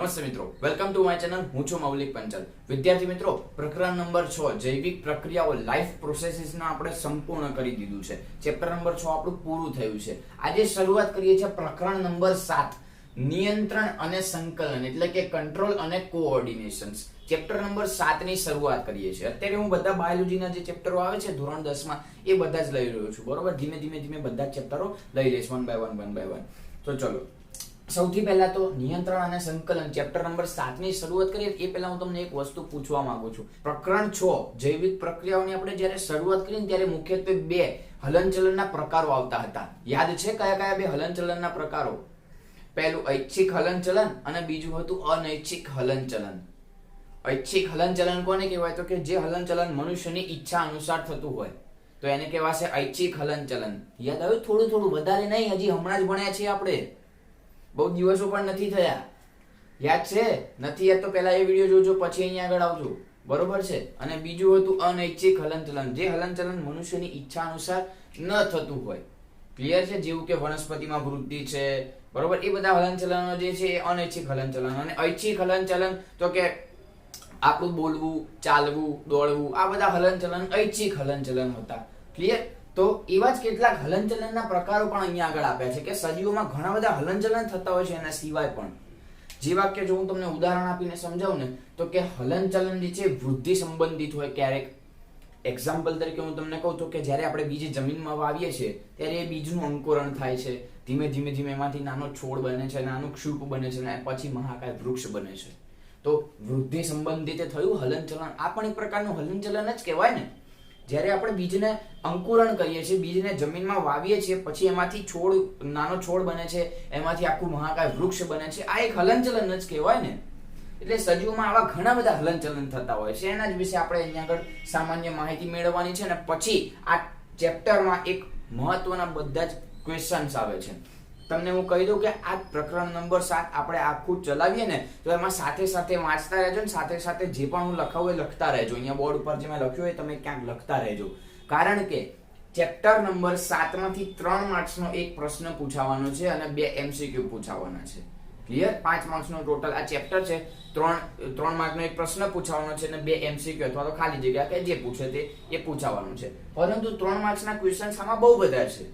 નમસ્તે મિત્રો, welcome to my channel. હું છું મૌલિક પંચાલ. વિદ્યાર્થી મિત્રો, પ્રકરણ નંબર 6 જૈવિક પ્રક્રિયાઓ લાઈફ પ્રોસેસીસના આપણે સંપૂર્ણ કરી દીધું છે. ચેપ્ટર નંબર 6 આપણું પૂરું થયું છે. આજે શરૂઆત કરીએ છીએ પ્રકરણ નંબર 7 નિયંત્રણ અને સંકલન એટલે કે કંટ્રોલ અને કોઓર્ડિનેશન્સ. ચેપ્ટર નંબર 7 ની શરૂઆત કરીએ છીએ. અત્યારે હું બધા બાયોલોજીના જે ચેપ્ટરો આવે છે ધોરણ 10 માં એ બધા જ લઈ રહ્યો છું. બરોબર, ધીમે ધીમે બધા ચેપ્ટરો લઈ લઈશ વન બાય વન. તો ચલો, સૌથી પહેલા તો નિયંત્રણ અને સંકલન ચેપ્ટર નંબર 7 ની શરૂઆત કરીએ એ પહેલા હું તમને એક વસ્તુ પૂછવા માંગુ છું. પ્રકરણ 6 જૈવિક પ્રક્રિયાઓની આપણે જ્યારે શરૂઆત કરી ત્યારે મુખ્યત્વે બે હલનચલનના પ્રકારો આવતા હતા. યાદ છે કયા કયા બે હલનચલનના પ્રકારો? પહેલું ઐચ્છિક હલનચલન અને બીજું હતું અનૈચ્છિક હલનચલન. ઐચ્છિક હલનચલન કોને કહેવાય? તો કે જે હલનચલન મનુષ્યની ઈચ્છા અનુસાર થતું હોય તો એને કહેવાશે ઐચ્છિક હલનચલન. યાદ આવ્યું? થોડું વધારે નહીં, હજી હમણાં જ ભણ્યા છીએ આપણે, બહુ દિવસો પણ નથી થયા. યાદ છે? નથી યાદ તો પહેલા એ વિડીયો જોજો, પછી અહીંયા આગળ આવજો. બરોબર છે. અને બીજું હતું અનૈચ્છિક હલનચલન, જે હલનચલન મનુષ્યની ઈચ્છા અનુસાર ન થતું હોય. ક્લિયર છે? જેવું કે વનસ્પતિમાં વૃદ્ધિ છે, બરોબર, એ બધા હલનચલનો જે છે એ અનૈચ્છિક હલનચલન. અને ઐચ્છિક હલનચલન તો કે આપણું બોલવું, ચાલવું, દોડવું, આ બધા હલનચલન ઐચ્છિક હલનચલન હતા. ક્લિયર? તો એવા જ કેટલાક હલનચલનના પ્રકારો પણ અહીંયા આગળ આપ્યા છે કે સજીવોમાં ઘણા બધા હલનચલન થતા હોય છે એના સિવાય પણ. જેવા કે જો હું તમને ઉદાહરણ આપીને સમજાવું ને તો કે હલનચલન જે છે વૃદ્ધિ સંબંધિત હોય ક્યારેક. એક્ઝામ્પલ તરીકે હું તમને કહું તો કે જ્યારે આપણે બીજ જમીનમાં વાવીએ છીએ ત્યારે એ બીજનું અંકુરણ થાય છે. ધીમે ધીમે એમાંથી નાનો છોડ બને છે, નાનું ક્ષુપ બને છે અને પછી મહાકાય વૃક્ષ બને છે. તો વૃદ્ધિ સંબંધિત થયું હલનચલન. આ પણ એક પ્રકારનું હલનચલન જ કહેવાય ને. જ્યારે આપણે બીજને અંકુરણ કરીએ છીએ, બીજને જમીનમાં વાવીએ છીએ, પછી એમાંથી નાનો છોડ બને છે, એમાંથી આખું મહાકાય વૃક્ષ બને છે, આ એક હલનચલન જ કહેવાય ને. એટલે સજીવોમાં આવા ઘણા બધા હલનચલન થતા હોય છે. એના જ વિશે આપણે અહીંયા આગળ સામાન્ય માહિતી મેળવવાની છે અને પછી આ ચેપ્ટરમાં એક મહત્વના બધા જ ક્વેશ્ચન્સ આવે છે. તમને હું કહી દઉં કે આ પ્રકરણ નંબર 7 આપણે આખું ચલાવીએ ને તો એમાં સાથે સાથે વાંચતા રહેજો ને સાથે સાથે જે પણ હું લખાવું એ લખતા રહેજો. અહીંયા બોર્ડ ઉપર જે મેં લખ્યું હોય તમે ક્યાંક લખતા રહેજો. કારણ કે ચેપ્ટર નંબર 7 માંથી 3 માર્ક્સનો એક પ્રશ્ન પૂછાવાનો છે અને 2 MCQ પૂછાવાના છે. ક્લિયર? 5 માર્ક્સનો ટોટલ આ ચેપ્ટર છે. 3 માર્કનો એક પ્રશ્ન પૂછાવાનો છે અને 2 MCQ અથવા તો ખાલી જગ્યા કે જે પૂછે તે એ પૂછાવાનું છે. પરંતુ 3 માર્ક્સના ક્વેશ્ચન્સ આમાં બહુ બધા છે.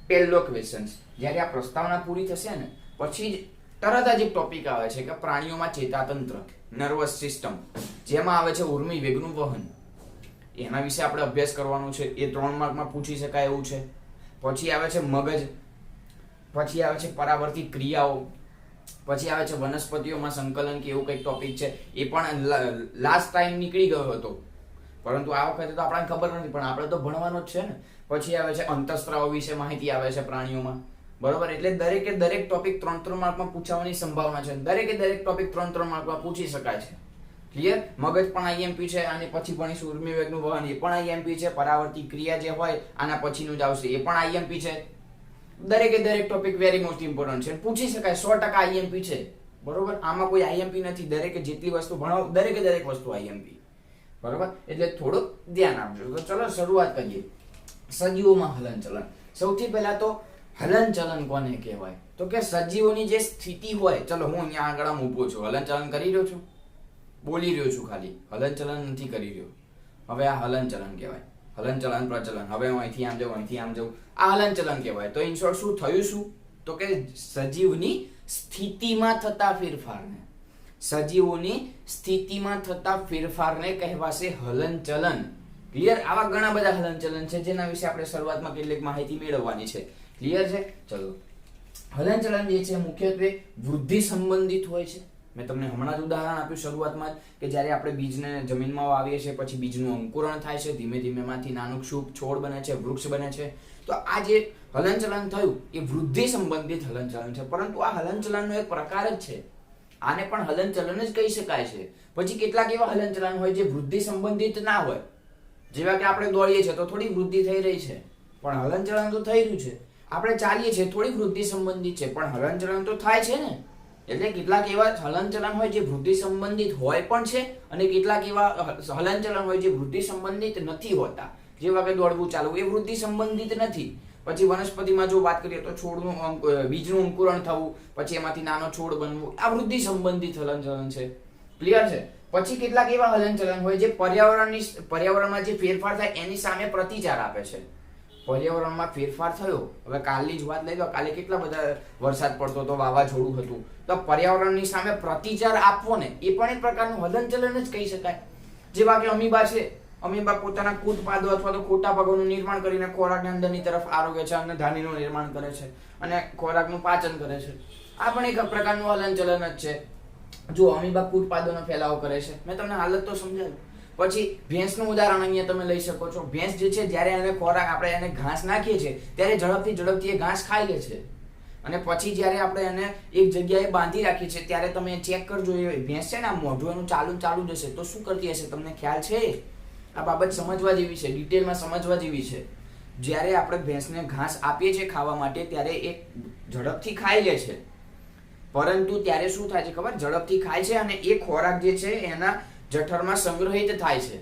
પહેલો ક્વેશ્ચન, જ્યારે આ પ્રસ્તાવના પૂરી થશે ને પછી તરત જ એક ટોપિક આવે છે કે પ્રાણીઓમાં ચેતાતંત્ર, નર્વસ સિસ્ટમ, જેમાં આવે છે ઉર્મી વેગનું વહન. એના વિશે આપણે અભ્યાસ કરવાનો છે. એ 3 માર્કમાં પૂછી શકાય એવું છે. પછી આવે છે મગજ, પછી આવે છે પરાવર્તિત ક્રિયાઓ, પછી આવે છે વનસ્પતિઓમાં સંકલન કે એવું કંઈક ટોપિક છે. એ પણ લાસ્ટ ટાઈમ નીકળી ગયો હતો, પરંતુ આ વખતે તો આપણને ખબર નથી, પણ આપણે તો ભણવાનો જ છે ને. પછી આવે છે અંતઃસ્ત્રાવો વિશે માહિતી આવે છે પ્રાણીઓમાં. બરોબર, એટલે દરેકે દરેક ટોપિક 3 માર્કમાં પૂછવાની સંભાવના છે. દરેકે દરેક ટોપિક 3 માર્કમાં પૂછી શકાય છે. ક્લિયર? મગજ પણ IMP છે, અને પછી ભણીશું ઉર્મી વેગનું વહન, એ પણ IMP છે. પરાવર્તિત ક્રિયા જે હોય આના પછીનું જ આવશે, એ પણ IMP છે. દરેકે દરેક ટોપિક વેરી મોસ્ટ ઇમ્પોર્ટન્ટ છે, પૂછી શકાય, 100% IMP છે. બરોબર, આમાં કોઈ IMP નથી. દરેકે જેટલી વસ્તુ ભણાવો દરેકે દરેક વસ્તુ IMP. બરોબર, એટલે થોડું ધ્યાન આપજો. તો ચલો શરૂઆત કરીએ. સજીવોમાં હલનચલન. સૌથી પહેલા તો હલનચલન કોને કહેવાય? તો કે સજીવોની જે સ્થિતિ હોય. ચલો હું અહીંયા આગળ ઊભો છું, હલનચલન કરી રહ્યો છું, બોલી રહ્યો છું, ખાલી હલનચલન નથી કરી રહ્યો. હવે આ હલનચલન કહેવાય. હલનચલન પ્રચલન. હવે હું અહીંથી આમ જાઉં, આ હલનચલન કહેવાય. તો ઇન શોર્ટ શું થયું? શું તો કે સજીવની સ્થિતિમાં થતા ફેરફારને, સજીવોની સ્થિતિમાં થતા ફેરફારને કહેવાશે હલનચલન. ક્લિયર? આવા ઘણા બધા હલનચલન છે જેના વિશે આપણે શરૂઆતમાં કેટલીક માહિતી મેળવવાની છે. ક્લિયર છે? ચલો, હલનચલન જે છે મુખ્યત્વે વૃદ્ધિ સંબંધિત હોય છે. મેં તમને હમણાં જ ઉદાહરણ આપ્યું શરૂઆતમાં જ કે જ્યારે આપણે બીજને જમીનમાં વાવીએ છીએ પછી બીજનું અંકુરણ થાય છે, ધીમે ધીમેમાંથી નાનું ક્ષુપ છોડ બને છે, વૃક્ષ બને છે. તો આ જે હલનચલન થયું એ વૃદ્ધિ સંબંધિત હલનચલન છે. પરંતુ આ હલનચલનનો એક પ્રકાર જ છે, આને પણ હલનચલન જ કહી શકાય છે. પછી કેટલાક એવા હલનચલન હોય જે વૃદ્ધિ સંબંધિત ના હોય. જેવા કે આપણે દોડીએ છીએ તો થોડી વૃદ્ધિ થઈ રહી છે પણ હલનચલન તો થઈ રહ્યું છે. આપણે ચાલીએ છીએ થોડી વૃદ્ધિ સંબંધિત છે પણ હલનચલન તો થાય છે ને. એટલે કેટલાક એવા હલનચલન હોય જે વૃદ્ધિ સંબંધિત હોય પણ છે અને કેટલાક એવા હલનચલન હોય જે વૃદ્ધિ સંબંધિત નથી હોતા. જેવા કે દોડવું, ચાલવું, એ વૃદ્ધિ સંબંધિત નથી. પછી વનસ્પતિમાં જો વાત કરીએ તો છોડનું બીજનું અંકુરણ થવું, પછી એમાંથી નાનો છોડ બનવું, આ વૃદ્ધિ સંબંધિત હલનચલન છે. ક્લિયર છે? પછી કેટલાક એવા હલનચલન હોય જે પર્યાવરણમાં જે ફેરફાર થાય એની સામે પ્રતિચાર આપે છે. પર્યાવરણમાં ફેરફાર થયો, હવે કાલની જ વાત લઈ લો, કાલે કેટલા બધા વરસાદ પડતો હતો, વાવાઝોડું હતું, તો પર્યાવરણની સામે પ્રતિચાર આપવો ને એ પણ એક પ્રકારનું હલનચલન જ કહી શકાય. જેવા કે અમીબા છે, અમીબા પોતાના કૂદપાદો અથવા તો ખોટા ભાગોનું નિર્માણ કરીને ખોરાકને અંદરની તરફ આરોગે છે અને ધાનીનું નિર્માણ કરે છે અને ખોરાકનું પાચન કરે છે. આ પણ એક પ્રકારનું હલનચલન જ છે. જો અમીબા કૂદપાદોનો ફેલાવો કરે છે, મેં તમને હાલત તો સમજાવ્યું. પછી ભેંસનું ઉદાહરણ અહીંયા તમે લઈ શકો છો. ભેંસ જે છે, જ્યારે એને ખોરાક આપણે એને ઘાસ નાખીએ છીએ ત્યારે ઝડપથી એ ઘાસ ખાઈ લે છે, અને પછી જ્યારે આપણે એને એક જગ્યાએ બાંધી રાખીએ છીએ ત્યારે તમે ચેક કરજો, એ ભેંસ છે ને આ મોઢું એનું ચાલુ જશે તો શું કરતી હશે, તમને ખ્યાલ છે? આ બાબત સમજવા જેવી છે, ડિટેલમાં સમજવા જેવી છે. જ્યારે આપણે ભેંસને ઘાસ આપીએ છીએ ખાવા માટે ત્યારે એ ઝડપથી ખાઈ લે છે, પરંતુ ત્યારે શું થાય છે ખબર? ઝડપથી ખાય છે અને એ ખોરાક જે છે એના જઠરમાં સંગ્રહિત થાય છે,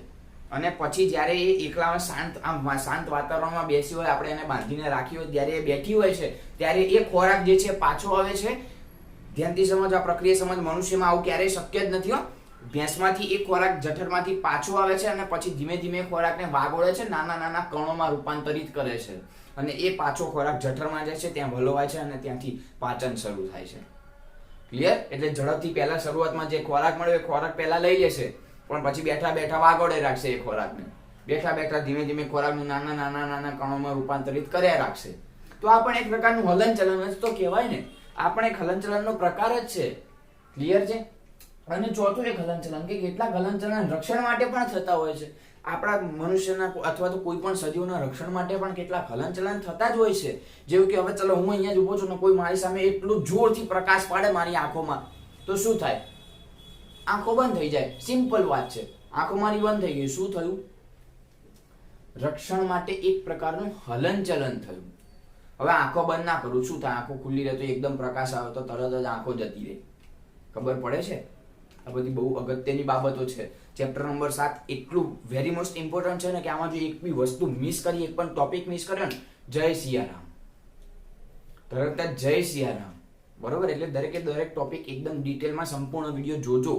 અને પછી જ્યારે એ એકલા શાંત વાતાવરણમાં બેસી હોય, આપણે એને બાંધીને રાખી હોય, ત્યારે એ બેઠી હોય છે ત્યારે એ ખોરાક જે છે પાછો આવે છે. ધ્યાનથી સમજ, આ પ્રક્રિયા સમજ. મનુષ્યમાં આવું ક્યારેય શક્ય જ નથી હો. ભેંસમાંથી એ ખોરાક જઠરમાંથી પાછો આવે છે અને પછી ધીમે ધીમે ખોરાકને વાગોળે છે, નાના કણોમાં રૂપાંતરિત કરે છે, અને એ પાછો ખોરાક જઠરમાં જાય છે, ત્યાં વલોવાય છે અને ત્યાંથી પાચન શરૂ થાય છે. ક્લિયર? એટલે ઝડપથી પહેલા શરૂઆતમાં જે ખોરાક મળ્યો એ ખોરાક પહેલા લઈ લેશે, પણ પછી બેઠા વાગોળે રાખશે એ ખોરાકને. બેઠા ધીમે ખોરાકનું નાના કણોમાં રૂપાંતરિત કર્યા રાખશે. તો આ પણ એક પ્રકારનું હલનચલન જ તો કહેવાય ને. આ પણ એક હલનચલનનો પ્રકાર જ છે. ક્લિયર છે? અને ચોથું એક હલનચલન કે કેટલાક હલનચલન રક્ષણ માટે પણ થતા હોય છે. આપણા મનુષ્યના અથવા તો કોઈ પણ સજીવના રક્ષણ માટે પણ કેટલાક હલનચલન થતા જ હોય છે. જેવું કે હવે ચલો હું અહીંયા જ ઊભો છું ને કોઈ મારી સામે એટલું જોરથી પ્રકાશ પાડે મારી આંખોમાં, તો શું થાય? આંખો બંધ થઈ જાય. સિમ્પલ વાત છે. આંખો મારી બંધ થઈ ગઈ, શું થયું? રક્ષણ માટે એક પ્રકારનું હલનચલન થયું. હવે આંખો બંધ ના કરું, શું થાય? આંખો ખુલ્લી રહે તો એકદમ પ્રકાશ આવે તો તરત જ આંખો જતી રહે. ખબર પડે છે? આ બધી બહુ અગત્યની બાબતો છે. ચેપ્ટર નંબર 7 એટલું વેરી મોસ્ટ ઇમ્પોર્ટન્ટ છે ને કે આમાં જો એક બી વસ્તુ મિસ કરી, એક પણ ટોપિક મિસ કર્યો ને, જય સિયારામ, તરત જ જય સિયારામ. બરોબર? એટલે દરેક ટોપિક એકદમ ડિટેલમાં સંપૂર્ણ વિડીયો જોજો.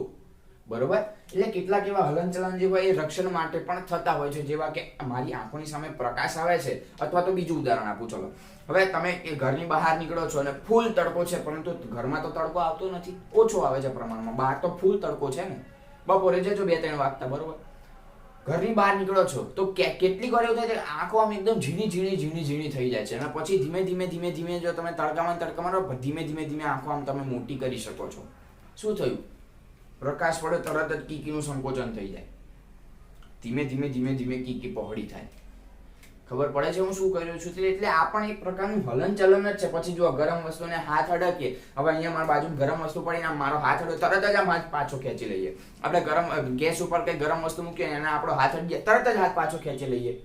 બરોબર? એટલે કેટલાક એવા હલનચલન જે હોય એ રક્ષણ માટે પણ થતા હોય છે. જેવા કે મારી આંખોની સામે પ્રકાશ આવે છે, અથવા તો બીજું ઉદાહરણ આપું. ચલો હવે તમે ઘરની બહાર નીકળો છો અને ફૂલ તડકો છે, પરંતુ ઘરમાં તો તડકો આવતો નથી, ઓછો આવે છે પ્રમાણમાં. બહાર તો ફૂલ તડકો છે ને, બપોરે જજો 2-3 વાગતા. બરોબર? ઘરની બહાર નીકળો છો તો કેટલીક વાર એવું થાય છે આંખો આમ એકદમ ઝીણી થઈ જાય છે, અને પછી ધીમે ધીમે જો તમે તડકામાં રહો, ધીમે આંખો આમ તમે મોટી કરી શકો છો. શું થયું? પ્રકાશ પડે તરત જ કીકીનું સંકોચન થઈ જાય. ધીમે કીકી પહોળી થાય. ખબર પડે છે હું શું કરી રહ્યો છું? એટલે આ પણ એક પ્રકારનું હલનચલન જ છે. પછી જો ગરમ વસ્તુને હાથ અડકીએ, હવે અહીંયા મારા બાજુ ગરમ વસ્તુ પડીને મારો હાથ અડ્યો, તરત જ આમ હાથ પાછો ખેંચી લઈએ. આપણે ગેસ ઉપર કઈ ગરમ વસ્તુ મૂકીએ અને આપણો હાથ અડકીએ, તરત જ હાથ પાછો ખેંચી લઈએ.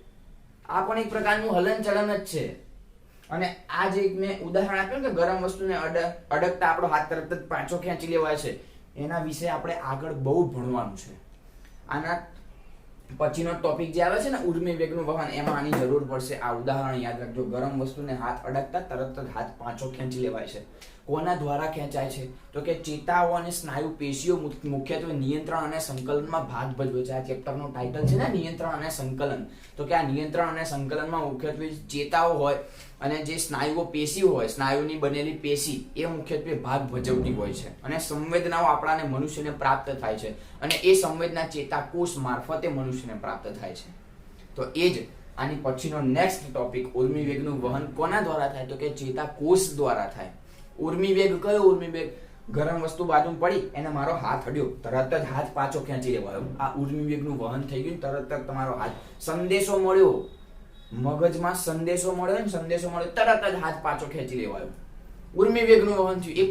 આ પણ એક પ્રકારનું હલનચલન જ છે. અને આ જે મેં ઉદાહરણ આપ્યું કે ગરમ વસ્તુને અડકતા આપણો હાથ તરત જ પાછો ખેંચી લેવાય છે, એના વિશે આપણે આગળ બહુ ભણવાનું છે. આના પછીનો ટોપિક જે આવે છે ને ઉર્મી વેગનું વહન, એમાં આની જરૂર પડશે. આ ઉદાહરણ યાદ રાખજો. ગરમ વસ્તુને હાથ અડકતા તરત જ હાથ પાછો ખેંચી લેવાય છે. કોના દ્વારા ખેંચાય છે? તો કે ચેતાઓ અને સ્નાયુ પેશીઓ મુખ્યત્વે નિયંત્રણ અને સંકલનમાં ભાગ ભજવે છે. આ ચેપ્ટરનું ટાઇટલ છે ને નિયંત્રણ અને સંકલન. તો કે આ નિયંત્રણ અને સંકલનમાં મુખ્યત્વે ચેતાઓ હોય અને જે સ્નાયુઓ પેશી હોય, સ્નાયુની બનેલી પેશી, એ મુખ્યત્વે ભાગ ભજવતી હોય છે. અને સંવેદનાઓ આપણાને મનુષ્યને પ્રાપ્ત થાય છે, અને એ સંવેદના ચેતાકોષ મારફતે મનુષ્યને પ્રાપ્ત થાય છે. તો એ જ આની પછીનો નેક્સ્ટ ટોપિક, ઉર્મી વેગનું વહન કોના દ્વારા થાય? તો કે ચેતાકોષ દ્વારા થાય. ઉર્મી વેગ કયો? ઉર્મી વેગ ગરમ વસ્તુ બાજુ પડી, એને મારો હાથ અડ્યો, તરત જ હાથ પાછો ખેંચી લેવાયો. આ ઉર્મી વેગનું વહન થઈ ગયું. તરત જ તમારો હાથ, સંદેશો મળ્યો મગજમાં, સંદેશો મળ્યો, તરત જ હાથ પાછો ખેંચી લેવાયો. ઉર્મી વેગનું વહન થયું. એક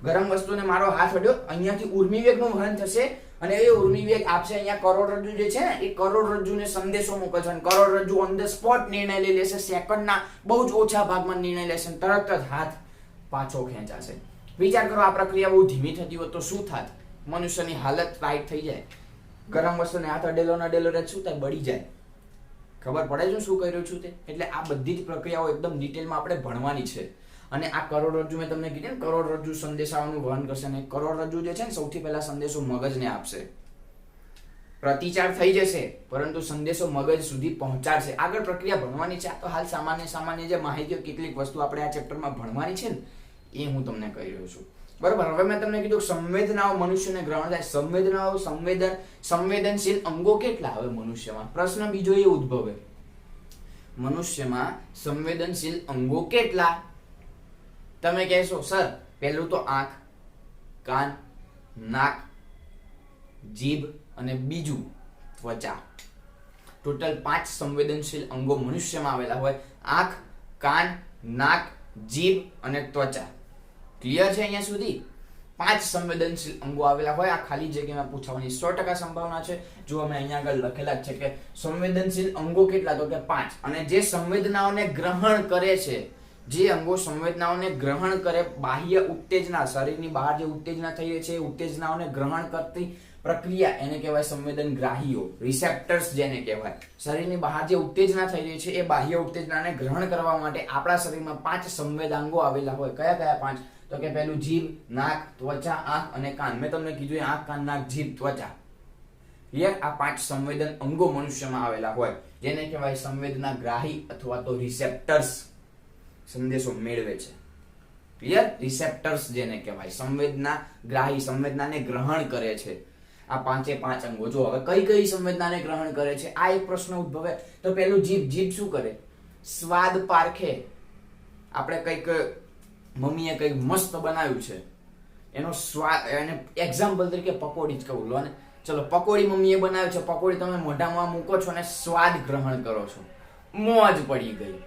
ગરમ વસ્તુને મારો હાથ અડ્યો, અહીંયાથી ઉર્મી વેગનું વહન થશે, અને એ ઉર્મી વેગ આપશે અહીંયા કરોડરજ્જુ જે છે ને, એ કરોડરજ્જુને સંદેશો મોકલશે, અને કરોડરજ્જુ ઓન ધ સ્પોટ નિર્ણય લઈ લેશે, સેકન્ડના બહુ જ ઓછા ભાગમાં નિર્ણય લેશે, તરત જ હાથ પાછો ખેંચાશે. વિચાર કરો, આ પ્રક્રિયા બહુ ધીમી થતી હોત તો શું થાત? મનુષ્યની હાલત ટાઈટ થઈ જાય. ગરમ વસ્તુને હાથ અડેલો રહે, શું થાય? બળી જાય. ખબર પડે છે શું કહી રહ્યો છું તે? એટલે આ બધી જ પ્રક્રિયાઓ એકદમ ડિટેલમાં આપણે ભણવાની છે. અને આ કરોડરજ્જુ મેં તમને કીધું ને, કરોડરજ્જુ સંદેશાઓનું વહન કરશે. અને કરોડરજ્જુ જે છે ને સૌથી પહેલા સંદેશો મગજને આપશે. પ્રતિચાર થઈ જશે પરંતુ સંદેશો મગજ સુધી પહોંચાડશે. આગળ પ્રક્રિયા ભણવાની છે. આ તો હાલ સામાન્ય જે માહિતીઓ, કેટલીક વસ્તુ આપણે આ ચેપ્ટરમાં ભણવાની છે ને, એ હું તમને કહી રહ્યો છું. બરોબર. હવે મેં તમને કીધું સંવેદનાઓ મનુષ્યને ગ્રહણ થાય. સંવેદનાઓ, સંવેદનશીલ અંગો કેટલા હવે મનુષ્યમાં? પ્રશ્ન બીજો એ ઉદ્ભવે, મનુષ્યમાં સંવેદનશીલ અંગો કેટલા? તમે કહેશો સર પહેલું તો આંખ, કાન, નાક, જીભ અને બીજું ત્વચા. ટોટલ 5 સંવેદનશીલ અંગો મનુષ્યમાં આવેલા હોય. આંખ, કાન, નાક, જીભ અને ત્વચા. ક્લિયર છે અહીંયા સુધી? 5 સંવેદનશીલ અંગો આવેલા હોય. આ ખાલી જગ્યામાં પૂછવાની 100% સંભાવના છે. જો અમે અહીંયા આગળ લખેલા છે કે સંવેદનશીલ અંગો કેટલા, તો કે 5. અને જે સંવેદનાઓને ગ્રહણ કરે છે, જે અંગો સંવેદનાઓને ગ્રહણ કરે, બાહ્ય ઉત્તેજના, શરીરની બહાર જે ઉત્તેજના થઈ રહી છે એ ઉત્તેજનાઓને ગ્રહણ કરતી પ્રક્રિયા એને કહેવાય સંવેદનગ્રાહીઓ, રિસેપ્ટર્સ જેને કહેવાય. શરીરની બહાર જે ઉત્તેજના થઈ રહી છે એ બાહ્ય ઉત્તેજનાને ગ્રહણ કરવા માટે આપણા શરીરમાં 5 સંવેદાંગો આવેલા હોય. કયા 5? તો કે પહેલું જીભ, નાક, ત્વચા, આંખ અને કાન. મેં તમને કીધું આંખ, કાન, નાક, જીભ, ત્વચા. ક્લિયર? આ 5 સંવેદન અંગો મનુષ્યમાં આવેલા હોય જેને કહેવાય સંવેદનાગ્રાહી અથવા તો રિસેપ્ટર્સ. સંદેશો મેળવે છે. ક્લિયર? રિસેપ્ટર્સ જેને કહેવાય સંવેદનાગ્રાહી, સંવેદનાને ગ્રહણ કરે છે. આ 5 અંગો. જો હવે કઈ સંવેદનાને ગ્રહણ કરે છે, આ એક પ્રશ્ન ઉદ્ભવે. તો પેલું જીભ. જીભ શું કરે? સ્વાદ પારખે. આપણે કંઈક મમ્મીએ કંઈક મસ્ત બનાવ્યું છે, એનો સ્વાદ, એને એક્ઝામ્પલ તરીકે પકોડી જ કહું લો ને. ચલો, પકોડી મમ્મીએ બનાવ્યું છે, પકોડી તમે મોઢામાં મૂકો છો અને સ્વાદ ગ્રહણ કરો છો, મોજ પડી ગઈ.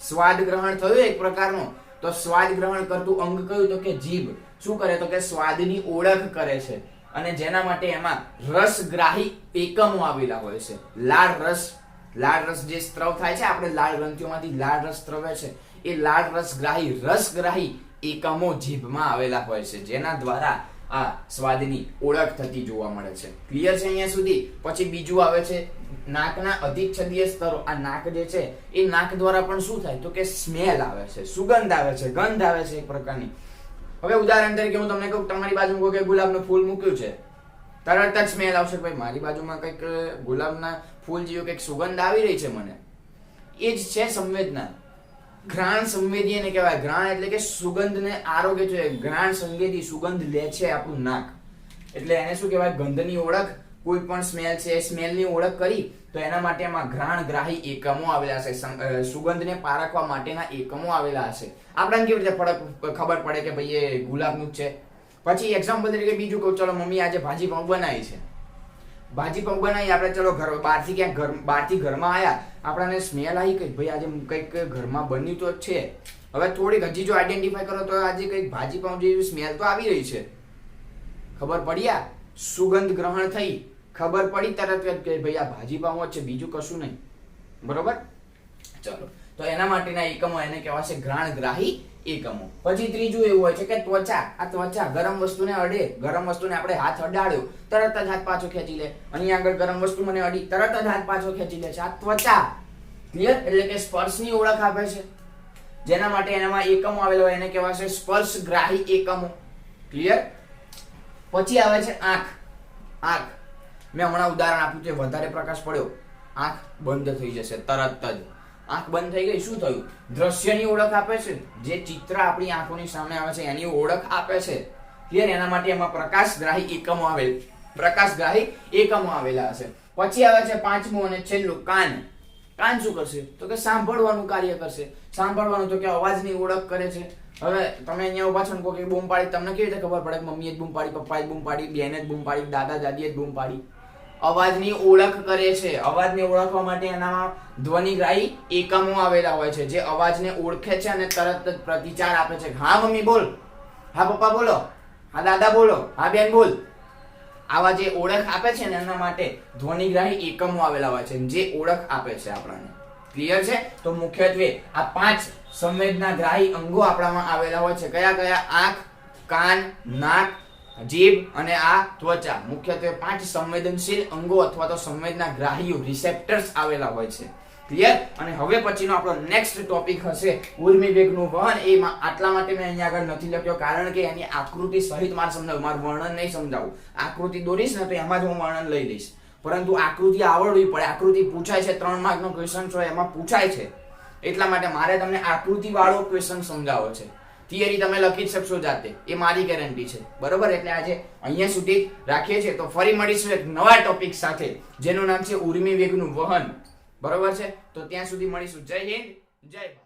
સ્વાદ ગ્રહણ થયું એક પ્રકારનો. તો સ્વાદ ગ્રહણ કરતું અંગ કયું? તો કે જીભ. શું કરે? તો કે સ્વાદની ઓળખ કરે છે. અને જેના માટે એમાં રસગ્રાહી એકમો આવેલા હોય છે. લાળ રસ જે સ્ત્રવ થાય છે, આપણે લાળ ગ્રંથિઓમાંથી લાળ રસ સ્ત્રવે છે, એ લાળ રસગ્રાહી એકમો જીભમાં આવેલા હોય છે, જેના દ્વારા આ સ્વાદની ઓળખ થતી જોવા મળે છે. ક્લિયર છે અહીંયા સુધી? પછી બીજું આવે છે નાકના અધિચ્છદીય સ્તરો. આ નાક જે છે એ નાક દ્વારા પણ શું થાય? તો કે સ્મેલ આવે છે, સુગંધ આવે છે, ગંધ આવે છે એક પ્રકારની. હવે ઉદાહરણ તરીકે હું તમને કહું, તમારી બાજુમાં કોઈ ગુલાબનું ફૂલ મૂક્યું છે, તરત જ સ્મેલ આવશે ભાઈ મારી બાજુમાં કંઈક ગુલાબના ફૂલ જેવું કંઈક સુગંધ આવી રહી છે મને. એ જ છે સંવેદના. ઘ્રાણ સંવેદી એને કહેવાય. ઘ્રાણ એટલે કે સુગંધને આરોગ્ય છે. ઘ્રાણ સંવેદી, સુગંધ લે છે આપણું નાક. એટલે એને શું કહેવાય? ગંધની ઓળખ. કોઈ પણ સ્મેલ છે, સ્મેલની ઓળખ કરી તો એના માટે એમાં ઘ્રાણગ્રાહી એકમો આવેલા છે. સુગંધને પારખવા માટેના એકમો આવેલા હશે. આપણને કેવી રીતે ખબર પડે કે ભાઈ એ ગુલાબનું જ છે? પછી એક્ઝામ્પલ તરીકે બીજું કહું, ચલો મમ્મી આજે ભાજી પાઉં બનાવી છે. ભાજી પાઉં બનાવી આપણે, ચલો બહારથી ઘરમાં આવ્યા, આપણને સ્મેલ આવી કે ભાઈ આજે કંઈક ઘરમાં બન્યું તો છે. હવે થોડીક હજી જો આઈડેન્ટિફાય કરો તો આજે કંઈક ભાજી પાઉં જેવી સ્મેલ તો આવી રહી છે. ખબર પડી? સુગંધ ગ્રહણ થઈ, ખબર પડી તરત જ કે ભાઈ આ ભાજી પાઉં જ છે, બીજું કશું નહીં. બરોબર? ચલો, તો એના માટેના એકમો એને કહેવાશે ઘ્રાણગ્રાહી એકમો. પછી ત્રીજું એવું હોય છે કે ત્વચા. આ ત્વચા ગરમ વસ્તુને અડે, ગરમ વસ્તુને આપણે હાથ અડાડ્યો, તરત જ હાથ પાછો ખેંચી લે. અહીંયા આગળ ગરમ વસ્તુ મને અડી, તરત જ હાથ પાછો ખેંચી લે છે. આ ત્વચા. ક્લિયર? એટલે કે સ્પર્શની ઓળખ આપે છે. જેના માટે એનામાં એકમો આવેલા હોય એને કહેવાશે સ્પર્શગ્રાહી એકમો. ક્લિયર? પછી આવે છે આંખ. આંખ મેં હમણાં ઉદાહરણ આપ્યું છે, વધારે પ્રકાશ પડ્યો, આંખ બંધ થઈ જશે તરત જ. આંખ બંધ થઈ ગઈ, શું થયું? દ્રશ્યની ઓળખ આપે છે. જે ચિત્ર આપણી આંખોની સામે આવે છે એની ઓળખ આપે છે. ક્લિયર? એના માટે એમાં પ્રકાશગ્રાહી એકમો આવેલા હશે. પછી આવે છે પાંચમું અને છેલ્લું કાન. કાન શું કરશે? તો કે સાંભળવાનું કાર્ય કરશે. સાંભળવાનું તો કે અવાજની ઓળખ કરે છે. હવે તમે અહીંયા ઉભા છો ને કોઈ બૂમ પાડી, તમને કેવી રીતે ખબર પડે કે મમ્મીએ જ બૂમ પાડી, પપ્પાએ જ બૂમ પાડી, બેને જ બૂમ પાડી, દાદા દાદીએ જ બૂમ પાડી? અવાજની ઓળખ કરે છે. અવાજને ઓળખવા માટે એનામાં ધ્વનિગ્રાહી એકમો આવેલા હોય છે, જે અવાજને ઓળખે છે અને તરત જ પ્રતિચાર આપે છે. હા મમ્મી બોલ, હા પપ્પા બોલો, હા દાદા બોલો, હા બેન બોલ. આવા જે ઓળખ આપે છે ને એના માટે ધ્વનિગ્રાહી એકમો આવેલા હોય છે, જે ઓળખ આપે છે આપણને. ક્લિયર છે? તો મુખ્યત્વે આ 5 સંવેદનાગ્રાહી અંગો આપણામાં આવેલા હોય છે. કયા? આંખ, કાન, નાક, જીભ અને આ ત્વચા. મુખ્યત્વે 5 સંવેદનશીલ અંગો અથવા તો સંવેદનાગ્રાહીઓ, રિસેપ્ટર્સ આવેલા હોય છે. ક્લિયર? અને હવે પછીનો આપણો નેક્સ્ટ ટોપિક હશે ઉર્મી વેગનું વહન. એ આટલા માટે મેં અહીંયા આગળ નથી લખ્યો કારણ કે એની આકૃતિ સહિત મારે સમજાવવું, મારું વર્ણન નહીં સમજાવવું. આકૃતિ દોરીશ ને તો એમાં જ હું વર્ણન લઈ લઈશ, પરંતુ આકૃતિ આવડવી પડે. આકૃતિ પૂછાય છે, 3 માર્કનો ક્વેશ્ચન છે એમાં પૂછાય છે, એટલા માટે મારે તમને આકૃતિ વાળો ક્વેશ્ચન સમજાવવો છે. થિયરી તમે લખી જ શકશો જાતે, એ મારી ગેરંટી છે, બરોબર? એટલે આજે અહીંયા સુધી રાખીએ છીએ, તો ફરી મળીશું એક નવા ટોપિક સાથે જેનું નામ છે ઉર્મી વેગનું વહન, બરોબર છે? તો ત્યાં સુધી મળીશું. જય હિન્દ, જય ભારત.